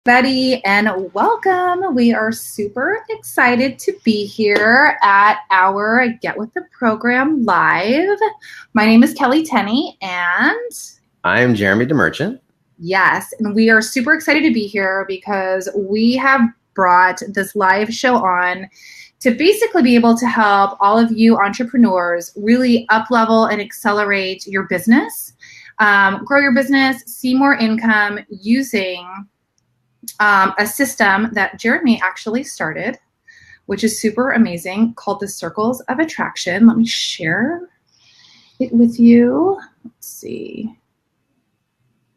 everybody, and welcome. We are super excited to be here at our Get With The Program Live. My name is Kelly Tenney, and I'm Jeremy DeMerchant. Yes, and we are super excited to be here because we have brought this live show on to basically be able to help all of you entrepreneurs really up-level and accelerate your business, grow your business, see more income using a system that Jeremy actually started, which is super amazing, called the Circles of Attraction. Let me share it with you. Let's see.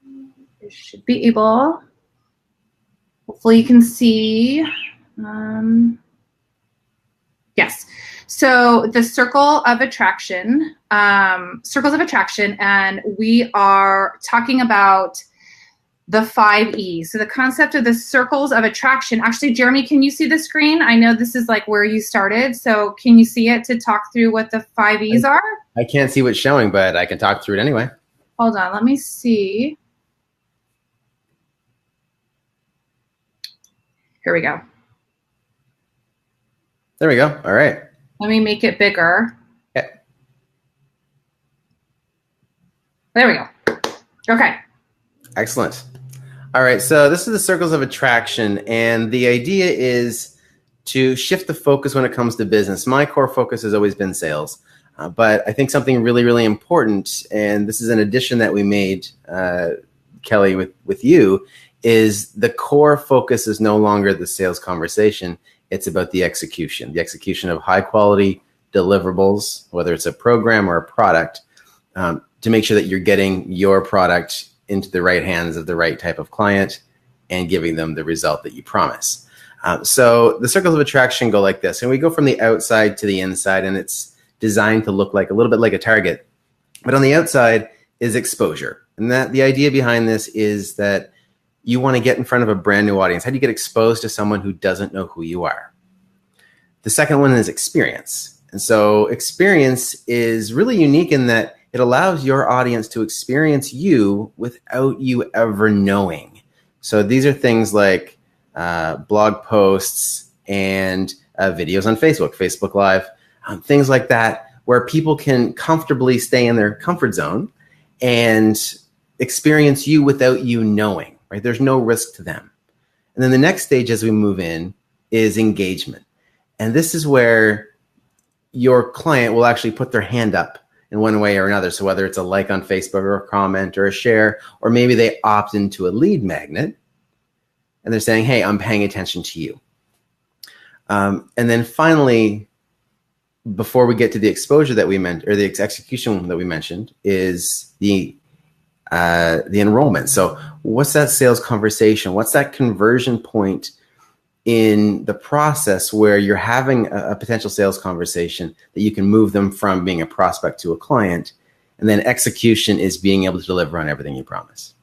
You should be able, hopefully you can see. Yes. So the Circles of Attraction, and we are talking about the 5 E's. So the concept of the Circles of Attraction. Actually, Jeremy, can you see the screen? I know this is like where you started. So can you see it to talk through what the 5 E's are? I can't see what's showing, but I can talk through it anyway. Hold on, let me see. Here we go. There we go. All right. Let me make it bigger. Okay. There we go. Okay. Excellent. All right. So this is the Circles of Attraction, and the idea is to shift the focus when it comes to business. My core focus has always been sales, but I think something really, really important, and this is an addition that we made, Kelly, with you, is the core focus is no longer the sales conversation. It's about the execution of high quality deliverables, whether it's a program or a product, to make sure that you're getting your product into the right hands of the right type of client and giving them the result that you promise. So the Circles of Attraction go like this, and we go from the outside to the inside, and it's designed to look like a little bit like a target. But on the outside is exposure. And that the idea behind this is that you want to get in front of a brand new audience. How do you get exposed to someone who doesn't know who you are? The second one is experience. And so experience is really unique in that it allows your audience to experience you without you ever knowing. So these are things like blog posts and videos on Facebook Live, things like that, where people can comfortably stay in their comfort zone and experience you without you knowing. Right? There's no risk to them. And then the next stage as we move in is engagement. And this is where your client will actually put their hand up in one way or another. So whether it's a like on Facebook or a comment or a share, or maybe they opt into a lead magnet and they're saying, hey, I'm paying attention to you. And then finally, before we get to the exposure that we meant, or the execution that we mentioned, is the enrollment. So what's that sales conversation? What's that conversion point in the process where you're having a potential sales conversation that you can move them from being a prospect to a client? And then execution is being able to deliver on everything you promise.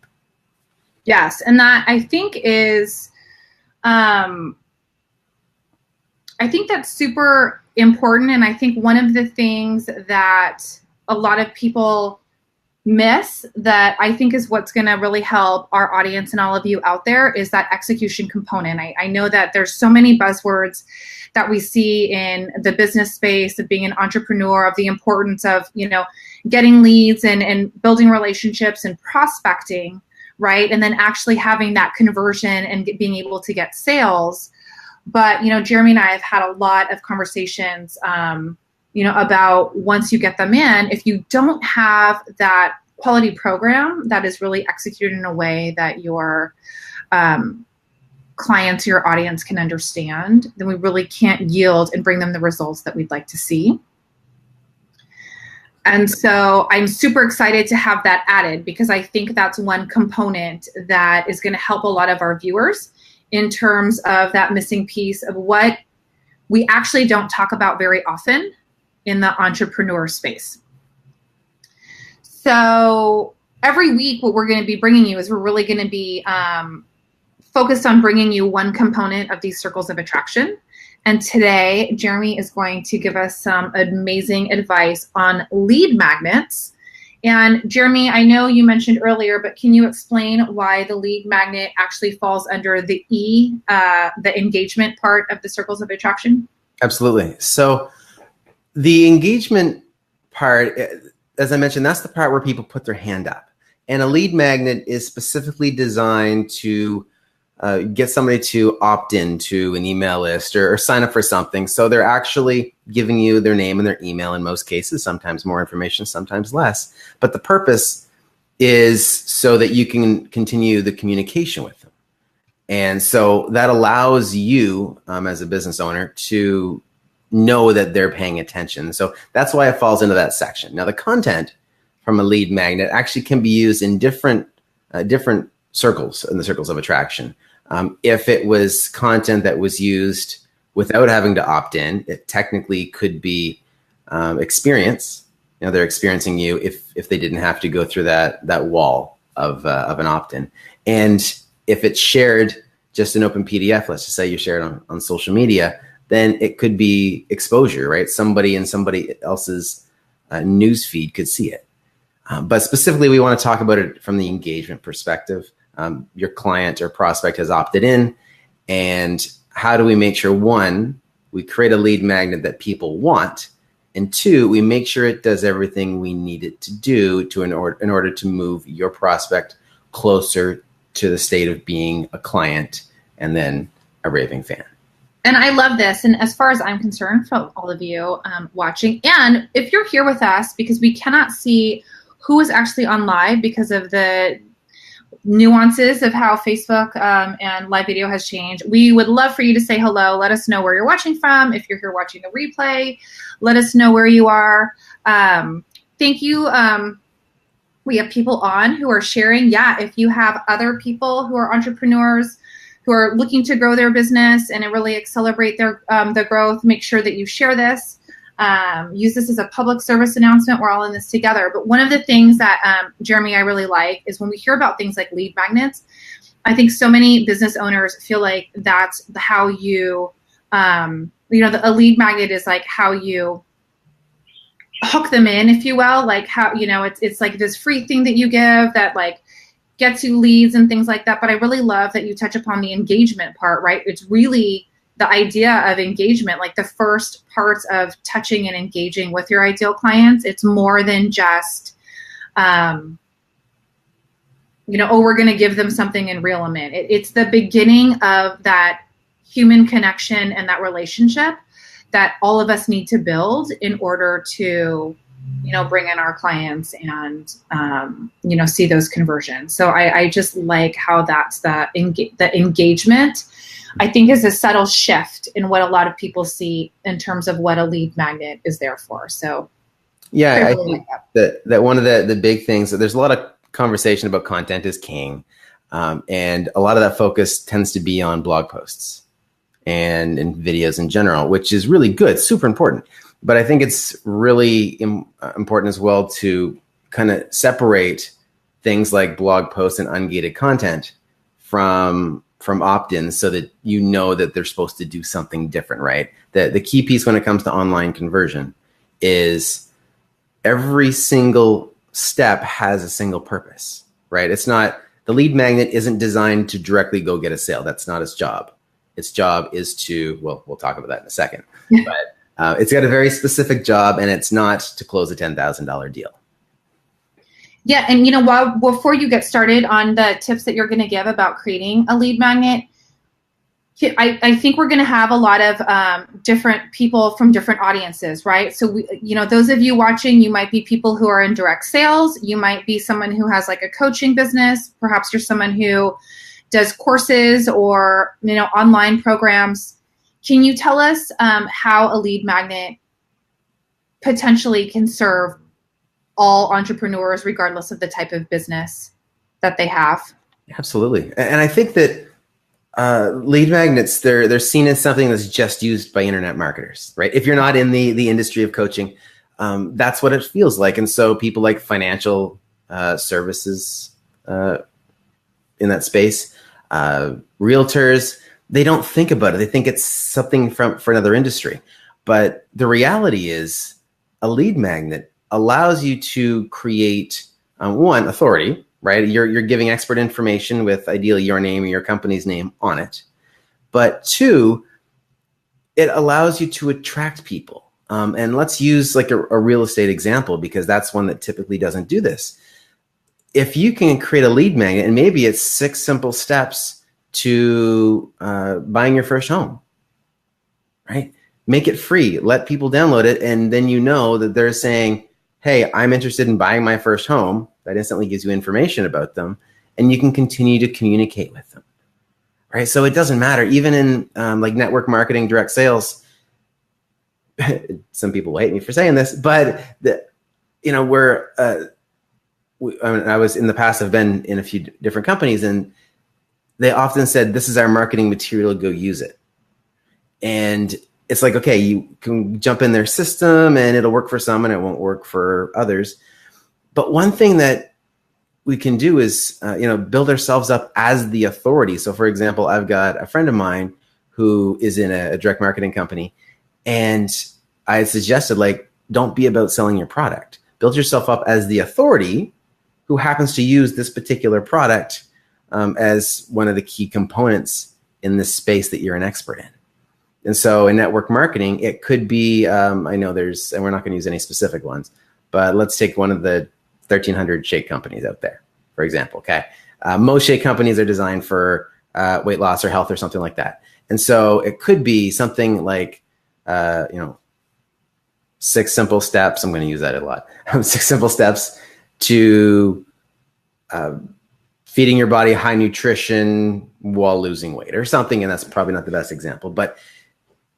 Yes. And that I think is, I think that's super important. And I think one of the things that a lot of people miss that I think is what's going to really help our audience and all of you out there is that execution component. I know that there's so many buzzwords that we see in the business space of being an entrepreneur, of the importance of, getting leads and building relationships and prospecting, right? And then actually having that conversion and being able to get sales. But, Jeremy and I have had a lot of conversations, about once you get them in, if you don't have that quality program that is really executed in a way that your clients, your audience can understand, then we really can't yield and bring them the results that we'd like to see. And so I'm super excited to have that added because I think that's one component that is going to help a lot of our viewers in terms of that missing piece of what we actually don't talk about very often in the entrepreneur space. So every week, what we're going to be bringing you is we're really going to be focused on bringing you one component of these Circles of Attraction. And today, Jeremy is going to give us some amazing advice on lead magnets And Jeremy, I know you mentioned earlier, but can you explain why the lead magnet actually falls under the the engagement part of the circles of attraction? Absolutely. So the engagement part, as I mentioned, that's the part where people put their hand up. And a lead magnet is specifically designed to get somebody to opt in to an email list or sign up for something. So they're actually giving you their name and their email in most cases, sometimes more information, sometimes less. But the purpose is so that you can continue the communication with them. And so that allows you as a business owner to know that they're paying attention. So that's why it falls into that section. Now, the content from a lead magnet actually can be used in different circles, in the circles of attraction. If it was content that was used without having to opt in, it technically could be experience. You know, they're experiencing you if they didn't have to go through that wall of an opt-in. And if it's shared just an open PDF, let's just say you share it on social media, then it could be exposure, right? Somebody in somebody else's news feed could see it. But specifically, we want to talk about it from the engagement perspective. Your client or prospect has opted in, and how do we make sure, one, we create a lead magnet that people want, and two, we make sure it does everything we need it to do in order to move your prospect closer to the state of being a client and then a raving fan. And I love this. And as far as I'm concerned, for all of you watching, and if you're here with us, because we cannot see who is actually on live because of the nuances of how Facebook and live video has changed, we would love for you to say hello. Let us know where you're watching from. If you're here watching a replay, let us know where you are. Thank you. We have people on who are sharing. Yeah, if you have other people who are entrepreneurs who are looking to grow their business and really accelerate their growth, make sure that you share this. Use this as a public service announcement. We're all in this together. But one of the things that, Jeremy, I really like is when we hear about things like lead magnets, I think so many business owners feel like that's how you, a lead magnet is like how you hook them in, if you will, like how, it's like this free thing that you give that like gets you leads and things like that. But I really love that you touch upon the engagement part, right? It's really the idea of engagement, like the first parts of touching and engaging with your ideal clients. It's more than just, we're going to give them something and reel them in. It's the beginning of that human connection and that relationship that all of us need to build in order to, bring in our clients and, see those conversions. So I just like how that's the engagement, I think, is a subtle shift in what a lot of people see in terms of what a lead magnet is there for. So yeah, I think that one of the big things, there's a lot of conversation about content is king. And a lot of that focus tends to be on blog posts and videos in general, which is really good, super important. But I think it's really important as well to kind of separate things like blog posts and ungated content from opt-ins, so that you know that they're supposed to do something different, right? The key piece when it comes to online conversion is every single step has a single purpose, right? It's not, the lead magnet isn't designed to directly go get a sale. That's not its job. Its job is to, well, we'll talk about that in a second, but it's got a very specific job, and it's not to close a $10,000 deal. Yeah, and before you get started on the tips that you're going to give about creating a lead magnet, I think we're going to have a lot of different people from different audiences, right? So, those of you watching, you might be people who are in direct sales. You might be someone who has like a coaching business. Perhaps you're someone who does courses or, online programs. Can you tell us how a lead magnet potentially can serve all entrepreneurs, regardless of the type of business that they have? Absolutely. And I think that lead magnets, they're seen as something that's just used by internet marketers, right? If you're not in the industry of coaching, that's what it feels like. And so people like financial services in that space, realtors, they don't think about it. They think it's something for another industry. But the reality is a lead magnet allows you to create one, authority, right? You're giving expert information with ideally your name or your company's name on it. But two, it allows you to attract people. And let's use like a real estate example, because that's one that typically doesn't do this. If you can create a lead magnet, and maybe it's 6 simple steps to buying your first home, right? Make it free, let people download it, and then you know that they're saying, hey, I'm interested in buying my first home. That instantly gives you information about them, and you can continue to communicate with them, right? So it doesn't matter, even in like network marketing, direct sales. Some people hate me for saying this, but I was in the past, I've been in a few different companies, and they often said, this is our marketing material, go use it. And it's like, okay, you can jump in their system and it'll work for some and it won't work for others. But one thing that we can do is, build ourselves up as the authority. So for example, I've got a friend of mine who is in a direct marketing company, and I suggested, like, don't be about selling your product. Build yourself up as the authority who happens to use this particular product as one of the key components in this space that you're an expert in. And so in network marketing, it could be, I know there's, and we're not going to use any specific ones, but let's take one of the 1,300 shake companies out there, for example, okay? Most shake companies are designed for weight loss or health or something like that. And so it could be something like, 6 simple steps. I'm going to use that a lot. 6 simple steps to feeding your body high nutrition while losing weight or something. And that's probably not the best example, but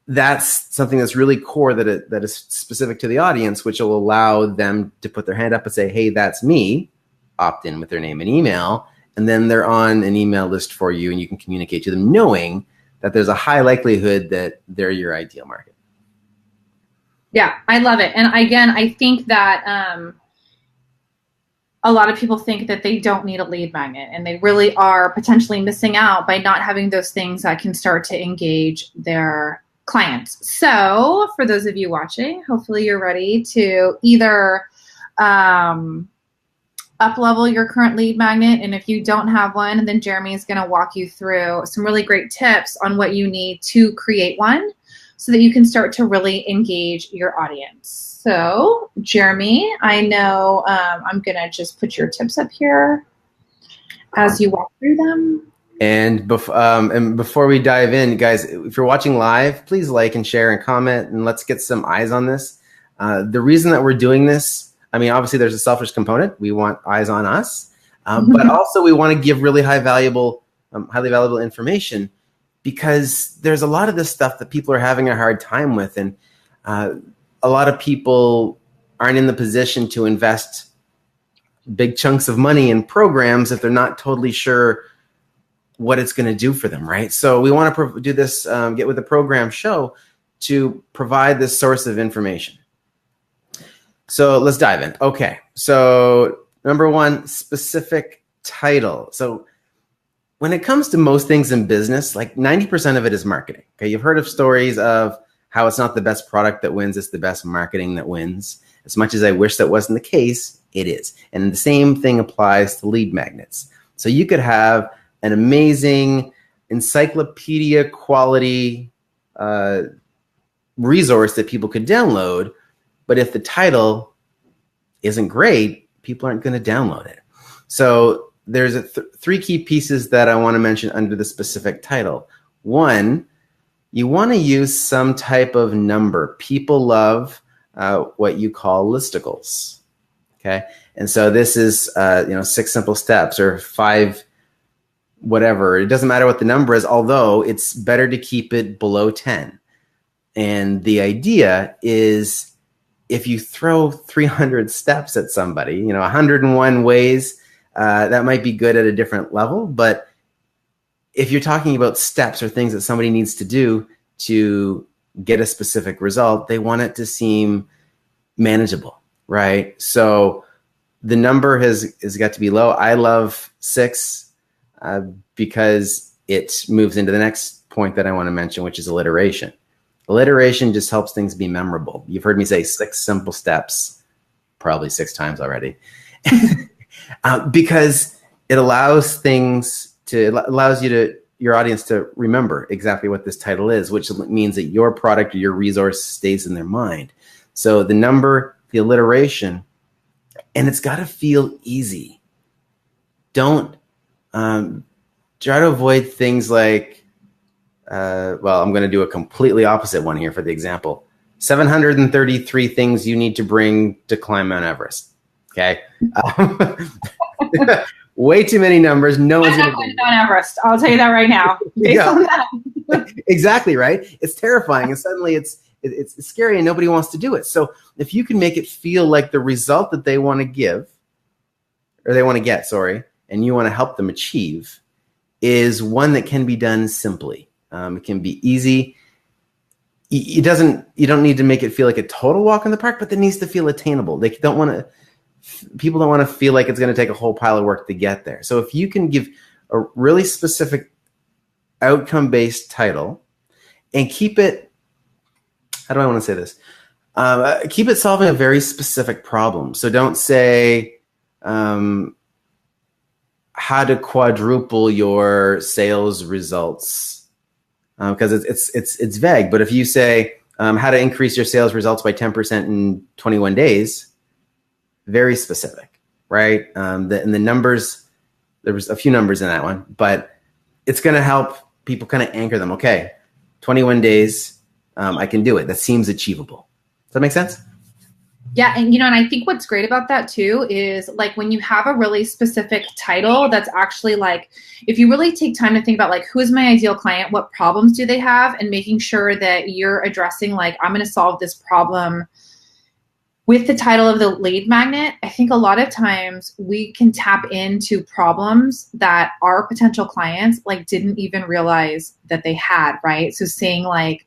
that's something that's really core that is specific to the audience, which will allow them to put their hand up and say, hey, that's me, opt in with their name and email. And then they're on an email list for you, and you can communicate to them knowing that there's a high likelihood that they're your ideal market. Yeah, I love it. And again, I think that a lot of people think that they don't need a lead magnet, and they really are potentially missing out by not having those things that can start to engage their clients. So for those of you watching, hopefully you're ready to either up-level your current lead magnet. And if you don't have one, then Jeremy is going to walk you through some really great tips on what you need to create one so that you can start to really engage your audience. So Jeremy, I know I'm going to just put your tips up here as you walk through them. And before we dive in, guys, if you're watching live, please like and share and comment, and let's get some eyes on this. The reason that we're doing this, I mean, obviously there's a selfish component. We want eyes on us, but also we want to give really highly valuable information, because there's a lot of this stuff that people are having a hard time with. And a lot of people aren't in the position to invest big chunks of money in programs if they're not totally sure what it's going to do for them, right? So we want to do this Get With The Program show to provide this source of information. So let's dive in. Okay, so number one, specific title. So when it comes to most things in business, like 90% of it is marketing. Okay, you've heard of stories of how it's not the best product that wins, it's the best marketing that wins. As much as I wish that wasn't the case, it is. And the same thing applies to lead magnets. So you could have an amazing encyclopedia quality resource that people could download, but if the title isn't great, people aren't going to download it. So there's three key pieces that I want to mention under the specific title. One, you want to use some type of number. People love what you call listicles. Okay, and so this is 6 simple steps or 5 whatever. It doesn't matter what the number is, although it's better to keep it below 10. And the idea is, if you throw 300 steps at somebody, 101 ways, that might be good at a different level. But if you're talking about steps or things that somebody needs to do to get a specific result, they want it to seem manageable, right? So the number has got to be low. I love 6 because it moves into the next point that I want to mention, which is alliteration. Alliteration just helps things be memorable. You've heard me say 6 simple steps probably 6 times already. Because it allows your audience to remember exactly what this title is, which means that your product or your resource stays in their mind. So the number, the alliteration, and it's got to feel easy. Don't try to avoid things like, well, I'm going to do a completely opposite one here for the example. 733 things you need to bring to climb Mount Everest. Okay. Way too many numbers. No one's going to do Mount Everest. I'll tell you that right now. Exactly, right? It's terrifying. And suddenly it's scary and nobody wants to do it. So if you can make it feel like the result that they want to give, or they want to get, sorry, and you want to help them achieve, is one that can be done simply. It can be easy. You don't need to make it feel like a total walk in the park, but it needs to feel attainable. People don't want to feel like it's going to take a whole pile of work to get there. So if you can give a really specific outcome-based title and keep it, how do I want to say this? Keep it solving a very specific problem. So don't say how to quadruple your sales results, because it's vague. But if you say how to increase your sales results by 10% in 21 days, very specific, right? And the numbers, there was a few numbers in that one, but it's going to help people kind of anchor them. Okay, 21 days, I can do it. That seems achievable. Does that make sense? Yeah, and and I think what's great about that too is like when you have a really specific title that's actually like, if you really take time to think about like, who is my ideal client, what problems do they have, and making sure that you're addressing like, I'm going to solve this problem with the title of the lead magnet. I think a lot of times we can tap into problems that our potential clients like didn't even realize that they had, right? So saying like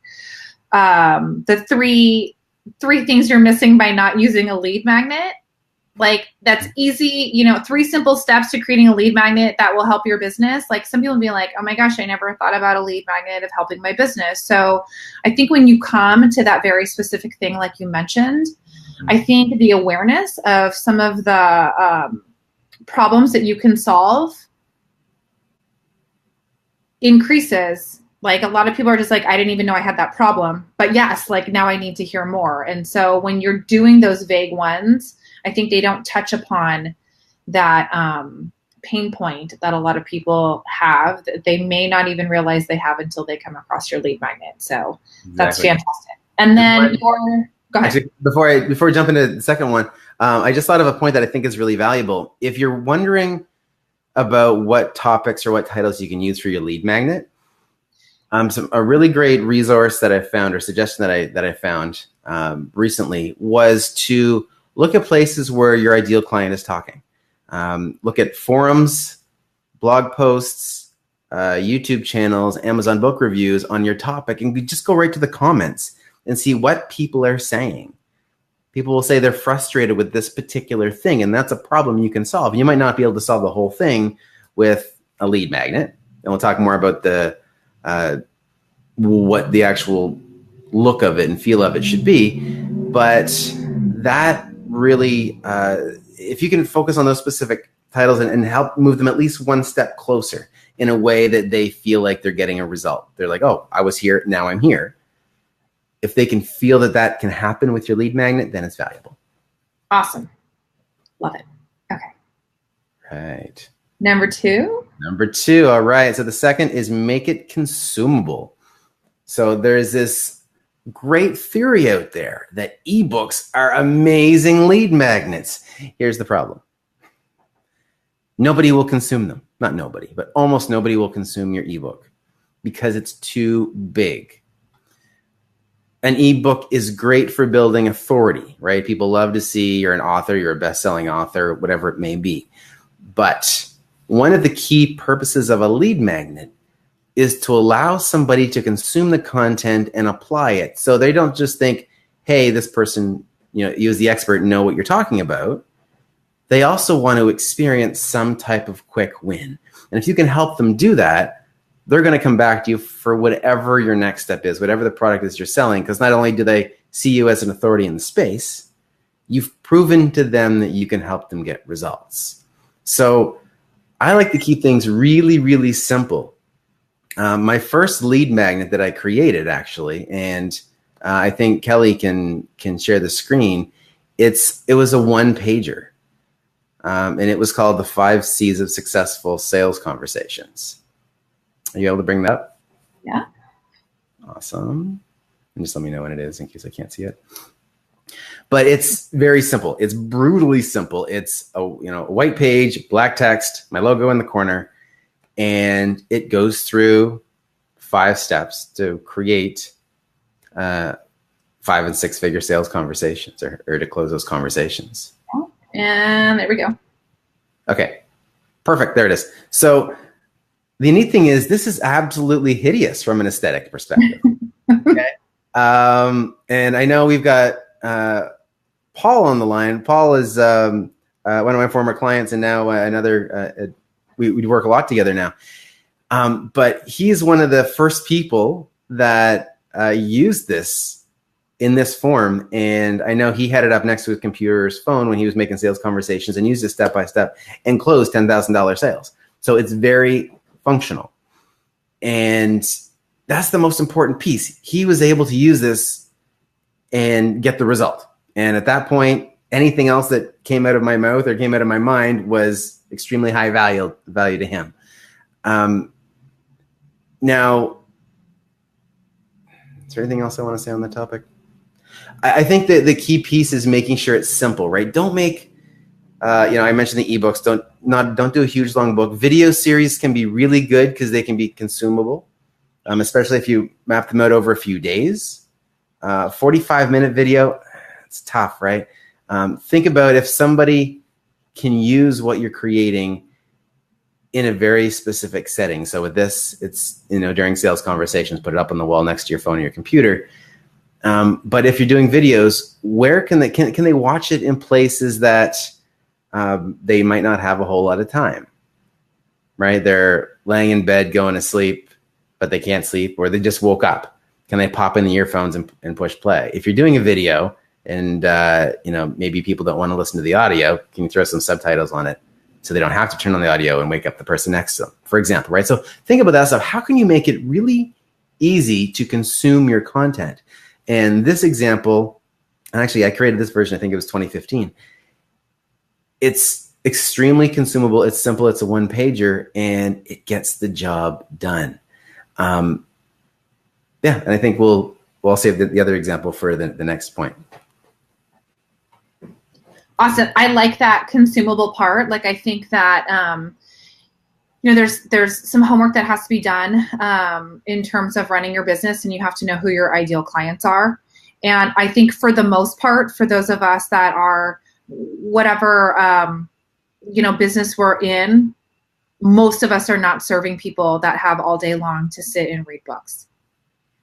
the three things you're missing by not using a lead magnet, like that's easy, 3 simple steps to creating a lead magnet that will help your business. Like some people be like, oh my gosh, I never thought about a lead magnet of helping my business. So I think when you come to that very specific thing, like you mentioned, I think the awareness of some of the problems that you can solve increases. Like a lot of people are just like, I didn't even know I had that problem. But yes, like now I need to hear more. And so when you're doing those vague ones, I think they don't touch upon that pain point that a lot of people have that they may not even realize they have until they come across your lead magnet. So that's fantastic. And then go ahead. Actually, before we jump into the second one, I just thought of a point that I think is really valuable. If you're wondering about what topics or what titles you can use for your lead magnet, a really great resource that I found, or suggestion that I found recently, was to look at places where your ideal client is talking. Look at forums, blog posts, YouTube channels, Amazon book reviews on your topic, and just go right to the comments and see what people are saying. People will say they're frustrated with this particular thing, and that's a problem you can solve. You might not be able to solve the whole thing with a lead magnet, and we'll talk more about the what the actual look of it and feel of it should be. But that really, if you can focus on those specific titles and help move them at least one step closer in a way that they feel like they're getting a result. They're like, oh, I was here, now I'm here. If they can feel that can happen with your lead magnet, then it's valuable. Awesome. Love it. Okay. Right. Number two. All right. So the second is make it consumable. So there's this great theory out there that ebooks are amazing lead magnets. Here's the problem. Nobody will consume them. Not nobody, but almost nobody will consume your ebook because it's too big. An ebook is great for building authority, right? People love to see you're an author, you're a best-selling author, whatever it may be. But one of the key purposes of a lead magnet is to allow somebody to consume the content and apply it. So they don't just think, hey, this person, you as the expert know what you're talking about. They also want to experience some type of quick win. And if you can help them do that, they're going to come back to you for whatever your next step is, whatever the product is you're selling, because not only do they see you as an authority in the space, you've proven to them that you can help them get results. So I like to keep things really, really simple. My first lead magnet that I created, actually, and I think Kelly can share the screen. It was a one-pager, and it was called the 5 C's of Successful Sales Conversations. Are you able to bring that up? Yeah. Awesome. And just let me know when it is in case I can't see it. But it's very simple. It's brutally simple. It's a white page, black text, my logo in the corner, and it goes through 5 steps to create 5 and 6 figure sales conversations, or to close those conversations. And there we go. Okay, perfect. There it is. So the neat thing is, this is absolutely hideous from an aesthetic perspective. Okay. And I know we've got Paul on the line. Paul is one of my former clients, and now another. We work a lot together now. But he's one of the first people that used this in this form, and I know he had it up next to his computer's phone when he was making sales conversations, and used it step by step and closed $10,000 sales. So it's very functional, and that's the most important piece. He was able to use this and get the result. And at that point, anything else that came out of my mouth or came out of my mind was extremely high value to him. Now, is there anything else I want to say on the topic? I think that the key piece is making sure it's simple, right? Don't make, I mentioned the ebooks. Don't do a huge long book. Video series can be really good because they can be consumable, especially if you map them out over a few days. 45-minute video, it's tough, right? Think about if somebody can use what you're creating in a very specific setting. So with this, it's, during sales conversations, put it up on the wall next to your phone or your computer. But if you're doing videos, where can they watch it in places that they might not have a whole lot of time, right? They're laying in bed, going to sleep, but they can't sleep, or they just woke up. Can they pop in the earphones and push play? If you're doing a video and, maybe people don't want to listen to the audio, can you throw some subtitles on it so they don't have to turn on the audio and wake up the person next to them, for example, right? So think about that stuff. How can you make it really easy to consume your content? And this example, and actually I created this version, I think it was 2015. It's extremely consumable. It's simple. It's a one-pager, and it gets the job done. And I think we'll save the other example for the next point. Awesome. I like that consumable part. Like, I think that, there's some homework that has to be done in terms of running your business, and you have to know who your ideal clients are. And I think for the most part, for those of us that are whatever, business we're in, most of us are not serving people that have all day long to sit and read books,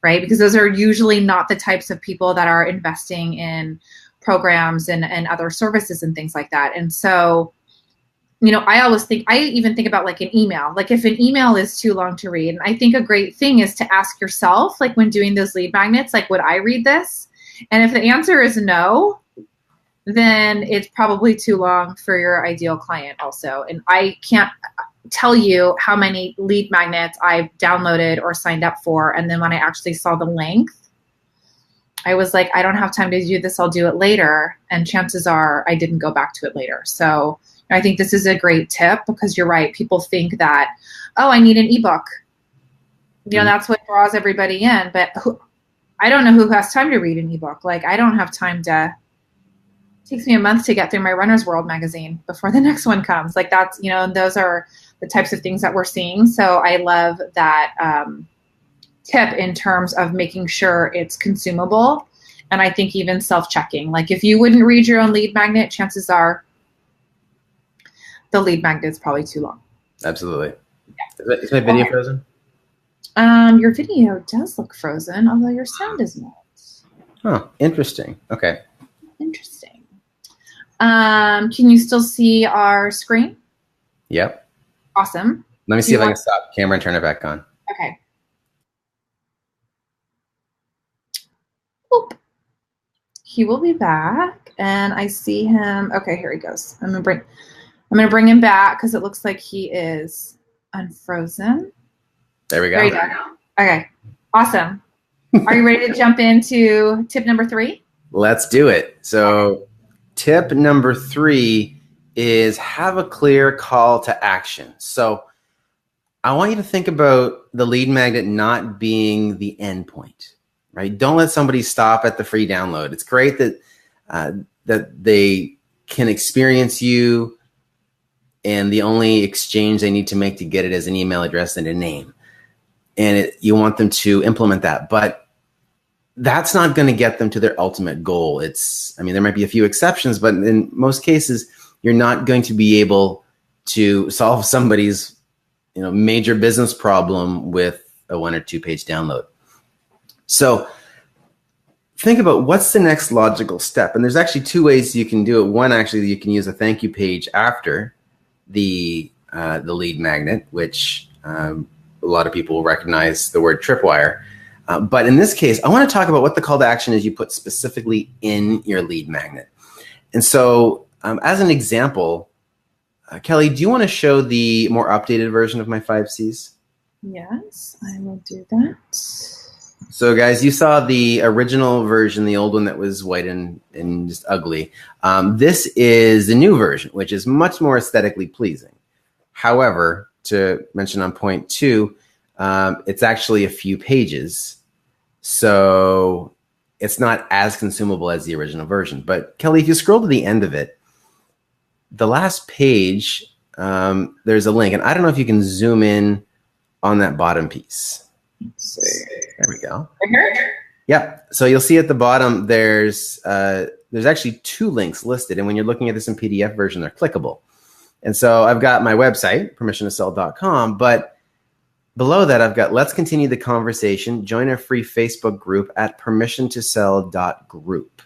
right? Because those are usually not the types of people that are investing in programs and other services and things like that. And so, I even think about like an email, like if an email is too long to read. And I think a great thing is to ask yourself, like when doing those lead magnets, like, would I read this? And if the answer is no, then it's probably too long for your ideal client also. And I can't tell you how many lead magnets I've downloaded or signed up for. And then when I actually saw the length, I was like, I don't have time to do this. I'll do it later. And chances are I didn't go back to it later. So I think this is a great tip, because you're right. People think that, I need an ebook. That's what draws everybody in. But I don't know who has time to read an ebook. Like, I don't have time it takes me a month to get through my Runner's World magazine before the next one comes. Like, that's, those are the types of things that we're seeing. So I love that tip in terms of making sure it's consumable. And I think even self-checking. Like, if you wouldn't read your own lead magnet, chances are the lead magnet is probably too long. Absolutely. Yeah. Is my video frozen? Your video does look frozen, although your sound is not. Oh, interesting. Okay. Interesting. Can you still see our screen? Yep. Awesome. Let me see if I can stop the camera and turn it back on. Okay. Oop. he will be back, and I see him. Okay, here he goes. I'm gonna bring him back because it looks like he is unfrozen. There we go. There you go. Okay, awesome. Are you ready to jump into tip number 3? Let's do it. So tip number 3 is have a clear call to action. So I want you to think about the lead magnet not being the end point, right? Don't let somebody stop at the free download. It's great that that they can experience you, and the only exchange they need to make to get it is an email address and a name. And you want them to implement that, but that's not going to get them to their ultimate goal. There might be a few exceptions, but in most cases, you're not going to be able to solve somebody's major business problem with a 1 or 2 page download. So think about what's the next logical step. And there's actually 2 ways you can do it. One, actually, you can use a thank you page after the lead magnet, which a lot of people will recognize the word tripwire. But in this case, I want to talk about what the call to action is you put specifically in your lead magnet. And so as an example, Kelly, do you want to show the more updated version of my 5 C's? Yes, I will do that. So guys, you saw the original version, the old one that was white and just ugly. This is the new version, which is much more aesthetically pleasing. However, to mention on point 2, it's actually a few pages. So it's not as consumable as the original version. But Kelly, if you scroll to the end of it, the last page, there's a link. And I don't know if you can zoom in on that bottom piece. Let's see. There we go. Yeah. So you'll see at the bottom, there's actually 2 links listed. And when you're looking at this in PDF version, they're clickable. And so I've got my website, permissiontosell.com, but below that, I've got let's continue the conversation. Join our free Facebook group at permissiontosell.group.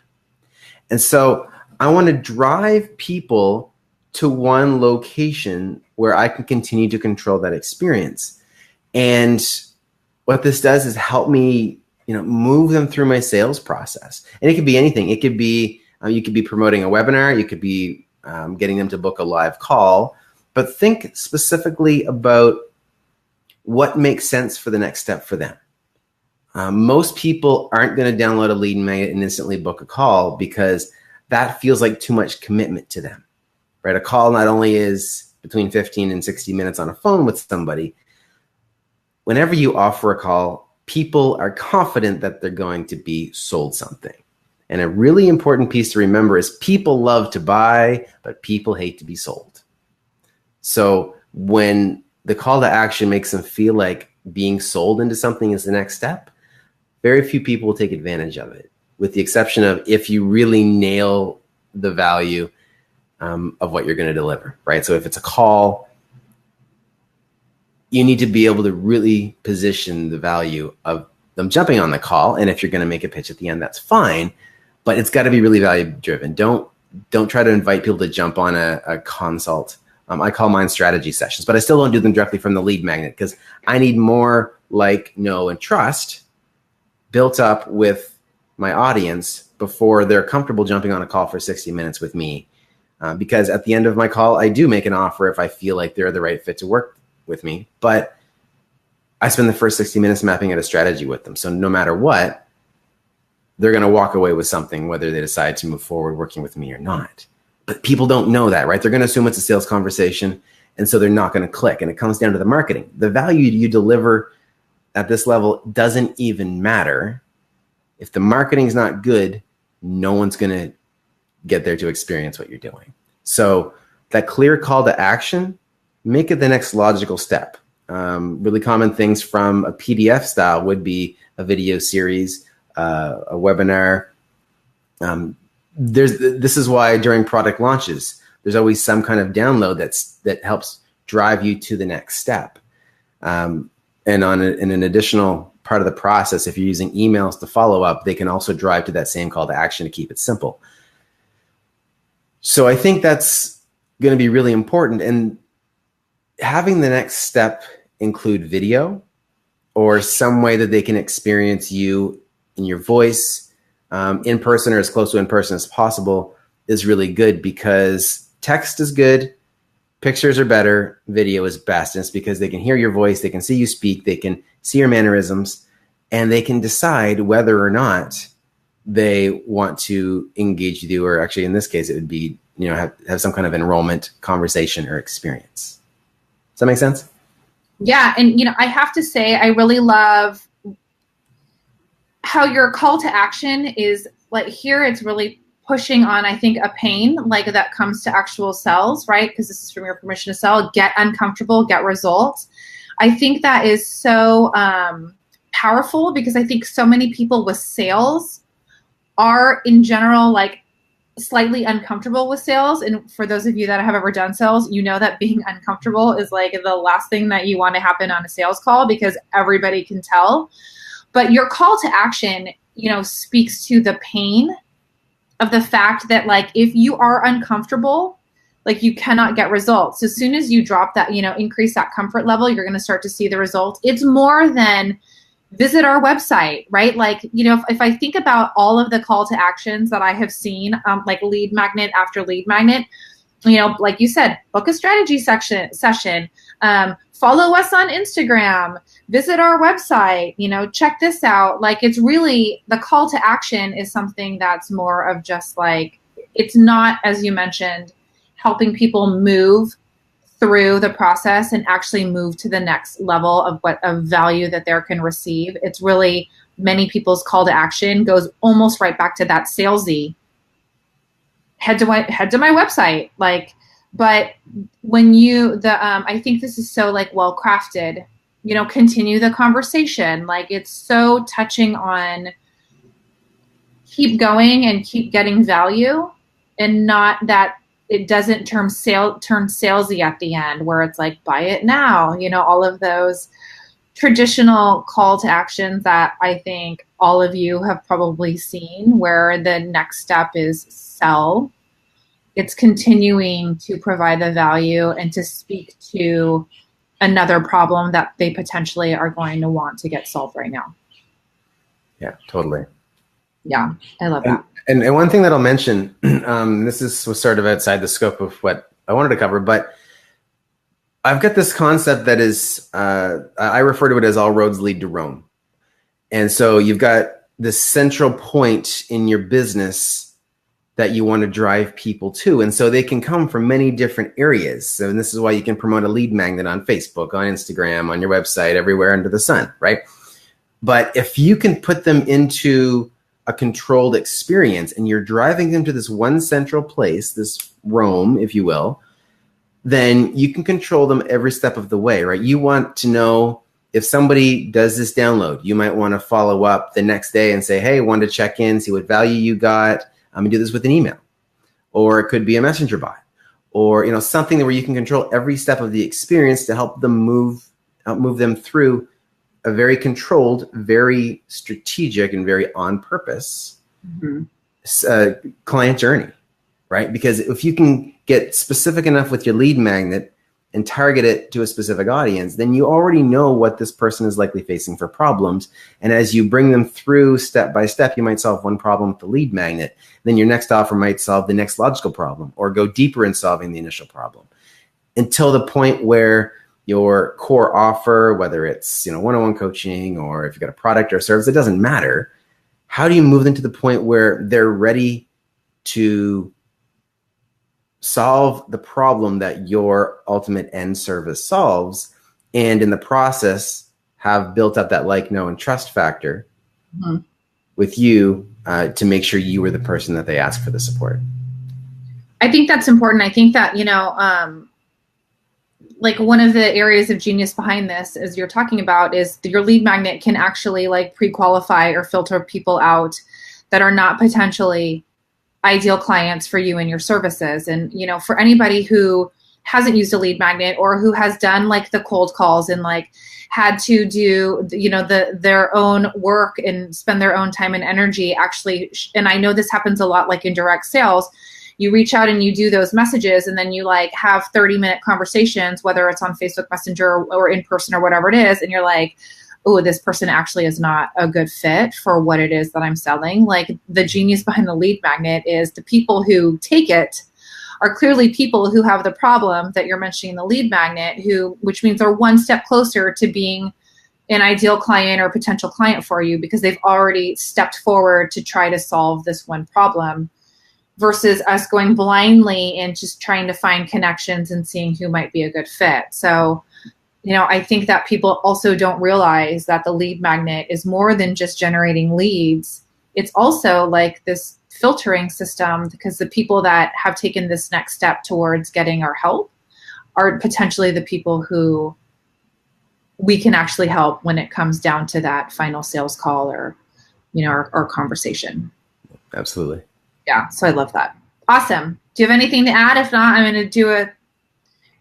And so I want to drive people to one location where I can continue to control that experience. And what this does is help me, move them through my sales process. And it could be anything. It could be, you could be promoting a webinar. You could be getting them to book a live call. But think specifically about what makes sense for the next step for them. Most people aren't going to download a lead magnet and instantly book a call because that feels like too much commitment to them, right? A call not only is between 15 and 60 minutes on a phone with somebody. Whenever you offer a call, people are confident that they're going to be sold something. And a really important piece to remember is people love to buy, but people hate to be sold. So when the call to action makes them feel like being sold into something is the next step, very few people will take advantage of it, with the exception of if you really nail the value of what you're going to deliver, right? So if it's a call, you need to be able to really position the value of them jumping on the call. And if you're going to make a pitch at the end, that's fine, but it's got to be really value driven. Don't try to invite people to jump on a consult. I call mine strategy sessions, but I still don't do them directly from the lead magnet because I need more like, know, and trust built up with my audience before they're comfortable jumping on a call for 60 minutes with me. Because at the end of my call, I do make an offer if I feel like they're the right fit to work with me. But I spend the first 60 minutes mapping out a strategy with them. So no matter what, they're going to walk away with something, whether they decide to move forward working with me or not. But people don't know that, right? They're going to assume it's a sales conversation, and so they're not going to click. And it comes down to the marketing. The value you deliver at this level doesn't even matter. If the marketing is not good, no one's going to get there to experience what you're doing. So that clear call to action, make it the next logical step. Really common things from a PDF style would be a video series, a webinar. This is why during product launches, there's always some kind of download that helps drive you to the next step. And in an additional part of the process, if you're using emails to follow up, they can also drive to that same call to action to keep it simple. So I think that's going to be really important. And having the next step include video or some way that they can experience you in your voice, in person or as close to in person as possible is really good, because text is good, pictures are better, video is best. And it's because they can hear your voice, they can see you speak, they can see your mannerisms, and they can decide whether or not they want to engage with you, or actually in this case, it would be, have some kind of enrollment conversation or experience. Does that make sense? Yeah. And, I have to say, I really love how your call to action is like here. It's really pushing on, I think, a pain like that comes to actual sales, right? Because this is from your permission to sell, get uncomfortable, get results. I think that is so powerful, because I think so many people with sales are in general like slightly uncomfortable with sales. And for those of you that have ever done sales, that being uncomfortable is like the last thing that you want to happen on a sales call, because everybody can tell. But your call to action, speaks to the pain of the fact that like if you are uncomfortable, like you cannot get results. As soon as you drop that, increase that comfort level, you're going to start to see the results. It's more than visit our website, right? Like, if I think about all of the call to actions that I have seen, like lead magnet after lead magnet, like you said, book a strategy session, follow us on Instagram, visit our website, check this out. Like, it's really, the call to action is something that's more of just like, it's not, as you mentioned, helping people move through the process and actually move to the next level of value that they can receive. It's really, many people's call to action goes almost right back to that salesy. Head to my website. Like, but when I think this is so like well crafted, continue the conversation. Like, it's so touching on keep going and keep getting value, and not that it doesn't turn salesy at the end where it's like, buy it now, all of those traditional call to actions that I think all of you have probably seen, where the next step is sell. It's continuing to provide the value and to speak to another problem that they potentially are going to want to get solved right now. Yeah, totally. Yeah, I love that. And one thing that I'll mention, was sort of outside the scope of what I wanted to cover, but I've got this concept that is, I refer to it as all roads lead to Rome. And so you've got this central point in your business that you want to drive people to. And so they can come from many different areas. So, and this is why you can promote a lead magnet on Facebook, on Instagram, on your website, everywhere under the sun, right? But if you can put them into a controlled experience and you're driving them to this one central place, this Rome, if you will, then you can control them every step of the way, right? You want to know if somebody does this download, you might want to follow up the next day and say, hey, wanted to check in, see what value you got. I'm going to do this with an email, or it could be a messenger bot, or, something where you can control every step of the experience to help them move them through a very controlled, very strategic, and very on purpose client journey, right? Because if you can get specific enough with your lead magnet and target it to a specific audience, then you already know what this person is likely facing for problems. And as you bring them through step by step, you might solve one problem with the lead magnet. Then your next offer might solve the next logical problem, or go deeper in solving the initial problem, until the point where your core offer, whether it's one-on-one coaching, or if you've got a product or a service, it doesn't matter. How do you move them to the point where they're ready to solve the problem that your ultimate end service solves, and in the process have built up that like, know, and trust factor with you to make sure you were the person that they ask for the support? I think that's important. I think that, like one of the areas of genius behind this, as you're talking about, is your lead magnet can actually like pre-qualify or filter people out that are not potentially ideal clients for you and your services. And, for anybody who hasn't used a lead magnet, or who has done like the cold calls and like had to do, their own work and spend their own time and energy actually, and I know this happens a lot like in direct sales, you reach out and you do those messages, and then you like have 30-minute conversations, whether it's on Facebook Messenger or in person or whatever it is. And you're like, oh, this person actually is not a good fit for what it is that I'm selling. Like the genius behind the lead magnet is the people who take it are clearly people who have the problem that you're mentioning in the lead magnet, which means they're one step closer to being an ideal client or potential client for you because they've already stepped forward to try to solve this one problem, versus us going blindly and just trying to find connections and seeing who might be a good fit. So, I think that people also don't realize that the lead magnet is more than just generating leads. It's also like this filtering system, because the people that have taken this next step towards getting our help are potentially the people who we can actually help when it comes down to that final sales call or, our conversation. Absolutely. Yeah. So I love that. Awesome. Do you have anything to add? If not, I'm going to do a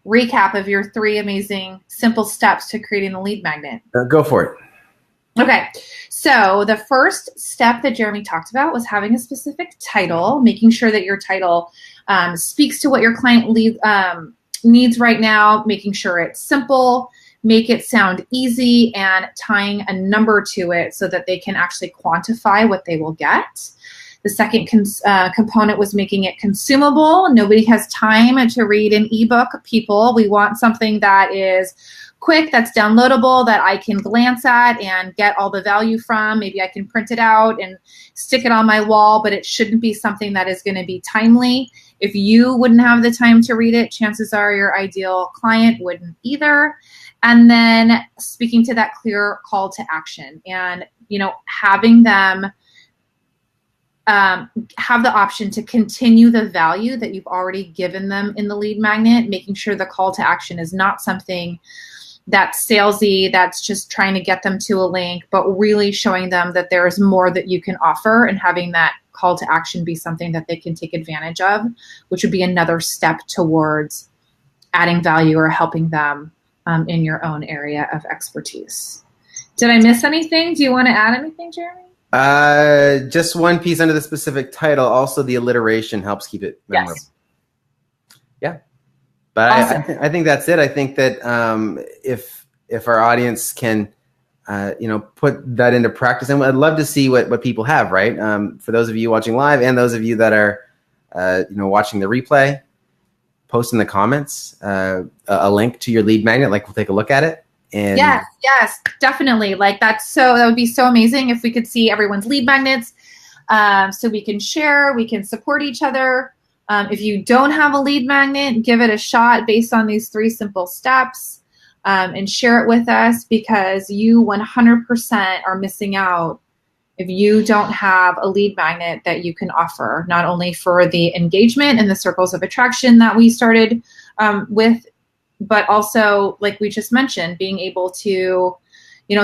recap of your 3 amazing simple steps to creating a lead magnet. Go for it. Okay. So the first step that Jeremy talked about was having a specific title, making sure that your title speaks to what your client needs right now, making sure it's simple, make it sound easy, and tying a number to it so that they can actually quantify what they will get. The second component was making it consumable. Nobody has time to read an ebook, people. We want something that is quick, that's downloadable, that I can glance at and get all the value from. Maybe I can print it out and stick it on my wall, but it shouldn't be something that is going to be timely. If you wouldn't have the time to read it, chances are your ideal client wouldn't either. And then speaking to that clear call to action and, having them have the option to continue the value that you've already given them in the lead magnet, making sure the call to action is not something that's salesy, that's just trying to get them to a link, but really showing them that there is more that you can offer and having that call to action be something that they can take advantage of, which would be another step towards adding value or helping them in your own area of expertise. Did I miss anything? Do you want to add anything, Jeremy? Just one piece under the specific title. Also, the alliteration helps keep it memorable. Yes. Yeah, but awesome. I think that's it. I think that if our audience can, put that into practice, and I'd love to see what people have. Right. For those of you watching live, and those of you that are, watching the replay, post in the comments a link to your lead magnet. Like we'll take a look at it. And yes, definitely. Like that would be so amazing if we could see everyone's lead magnets, so we can share, we can support each other. If you don't have a lead magnet, give it a shot based on these 3 simple steps, and share it with us, because you 100% are missing out if you don't have a lead magnet that you can offer, not only for the engagement and the circles of attraction that we started with, but also, like we just mentioned, being able to,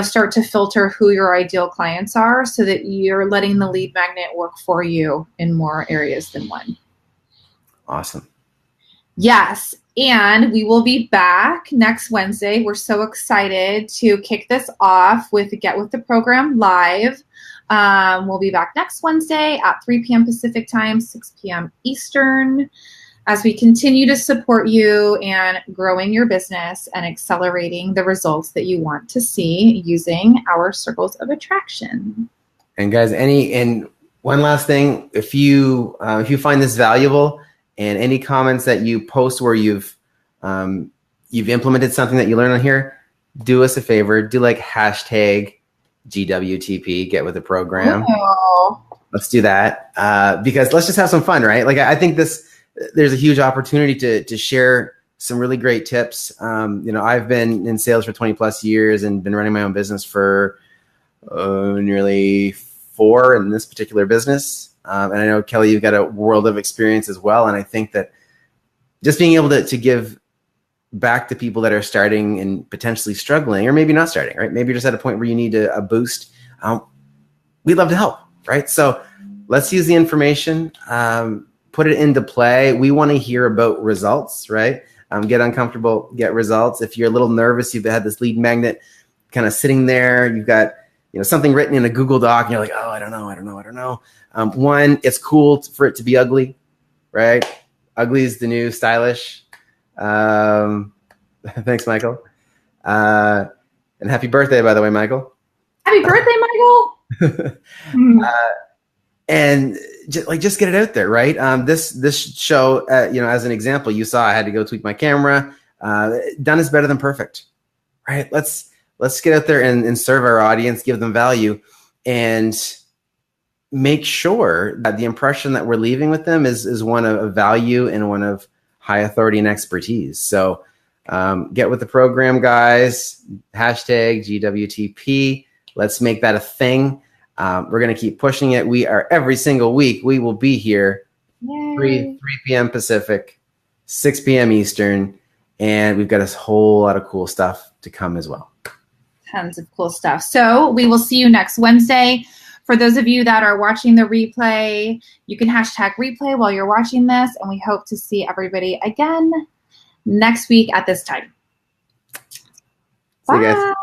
start to filter who your ideal clients are so that you're letting the lead magnet work for you in more areas than one. Awesome. Yes. And we will be back next Wednesday. We're so excited to kick this off with Get With The Program Live. We'll be back next Wednesday at 3 p.m. Pacific time, 6 p.m. Eastern, as we continue to support you and growing your business and accelerating the results that you want to see using our circles of attraction. And guys, and one last thing, if you find this valuable, and any comments that you post where you've implemented something that you learned on here, do us a favor, do like hashtag GWTP, Get With The Program. Oh. Let's do that, because let's just have some fun, right? Like I think there's a huge opportunity to share some really great tips. I've been in sales for 20 plus years and been running my own business for nearly 4 in this particular business. And I know, Kelly, you've got a world of experience as well. And I think that just being able to give back to people that are starting and potentially struggling, or maybe not starting, right? Maybe you're just at a point where you need a boost. We'd love to help, right? So let's use the information, put it into play. We want to hear about results, right? Get uncomfortable, get results. If you're a little nervous, you've had this lead magnet kind of sitting there, you've got something written in a Google Doc, and you're like, oh, I don't know. One, it's cool for it to be ugly, right? Ugly is the new stylish. Thanks, Michael. And happy birthday, by the way, Michael. Happy birthday, Michael. And just get it out there, right? This show, as an example, you saw I had to go tweak my camera. Done is better than perfect, right? Let's get out there and serve our audience, give them value, and make sure that the impression that we're leaving with them is one of value and one of high authority and expertise. So get with the program, guys. Hashtag GWTP. Let's make that a thing. We're going to keep pushing it. We are every single week. We will be here 3 p.m. Pacific, 6 p.m. Eastern, and we've got a whole lot of cool stuff to come as well. Tons of cool stuff. So we will see you next Wednesday. For those of you that are watching the replay, you can hashtag replay while you're watching this, and we hope to see everybody again next week at this time. See you guys.